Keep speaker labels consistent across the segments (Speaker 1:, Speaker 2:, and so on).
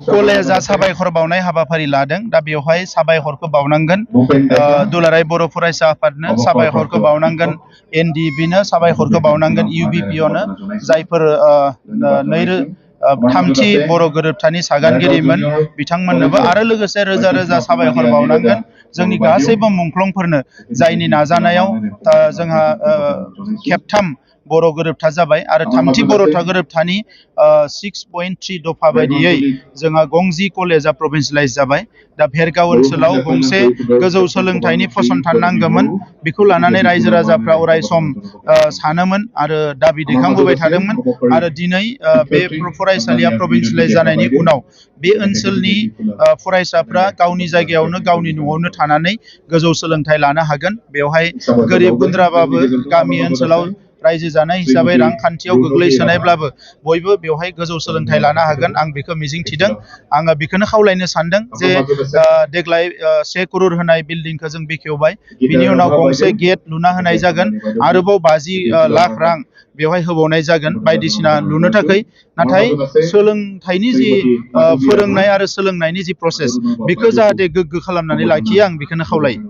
Speaker 1: कलेजा साबायखर बावनाय हाबाफारि लादों। दा बेवहाय साबायखरखौ बावनांगोन दुलाराय बर' फरायसा आफादनो साबायखरखौ बावनांगोन, एनडिबिनो साबायखरखौ बावनांगोन, इउबिपिअनो जायफोर थामथि बर' गोरोबथानि सागानगिरिमोन बिथांमोननोबो आरो लोगोसे रोजा रोजा साबायखर बावनांगोन जोंनि गासैबो मुंख्लंफोरनो जायनि नाजानायाव जोंहा खेबथाम बर' गोरोबथा जाबाय आरो थामथि बर' गोरोबथानि 6.3 दफा बायदियै जोंहा गंजि कलेजा प्रभिन्सियेलाइज जाबाय। दा भेरगाव ओनसोलाव गंसे गोजौ सोलोंथाइनि फसंथान नांगौमोन, बेखौ लानानै रायजो राजाफ्रा अराय सम सानोमोन आरो दाबि दैखांबोबाय थादोंमोन। आरो दिनै बे फरायसालिया प्रभिन्सियेलाइज जानायनि उनाव बे ओनसोलनि फरायसाफ्रा गावनि जायगायावनो गावनि न'आवनो थानानै गोजौ सोलोंथाइ लानो हागोन। बेवहाय गोरिब गुन्द्राबाबो गामि ओनसोलाव रायजो जानाय हिसाबै रांखान्थियाव गोग्लैसोनायब्लाबो बयबो बेवहाय गोजौ सोलोंथाइ लानो हागोन। आं बेखौ मिजिंथिदों। आङो बेखौनो खावलायनो सानदों जे देग्लाय 1 करोड़ होनाय बिल्डिंखौ जों बेखेवबाय, बिनि उनाव गंसे गेट लुना होनाय जागोन, आरोबाव 50 लाख रां बेवहाय होबावनाय जागोन बायदिसिना लुनो थाखाय। नाथाय सोलोंथाइनि जि फोरोंनाय आरो सोलोंनायनि जि प्रसेस बेखौ जाहाथे गोग्गो खालामनानै लाखियो, आं बेखौनो खावलायो।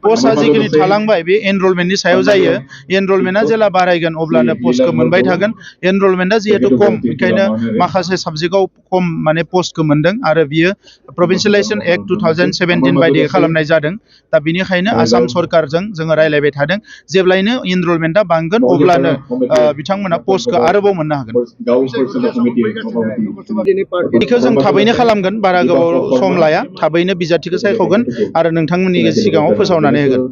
Speaker 1: पस्टआ जिखिनि थालांबाय बे एनरलमेन्टनि सायाव जायो। एनरलमेन्टआ जेला बारायगोन अब्लानो पस्टखौ मोनबाय थागोन। एनरलमेन्टआ जिहेतु खम, बेखायनो माखासे साबजेक्टआव खम पस्टखौ मोनदों आरो बियो प्रभिन्सियेलाइजेसन एक्ट 2017 बायदि खालामनाय जादों। दा बिनिखायनो आसाम सरकारजों जोङो रायलायबाय थादों, जेब्लायनो एनरलमेन्टआ बांगोन अब्लानो बिथांमोना पस्टखौ आरोबाव मोननो हागोन। बेखौ जों थाबैनो खालामगोन, बारा गोबाव सम लाया, थाबैनो बिजाथिखौ सायख'गोन आरो नोंथांमोननि सिगाङाव फोसावनानै होगोन।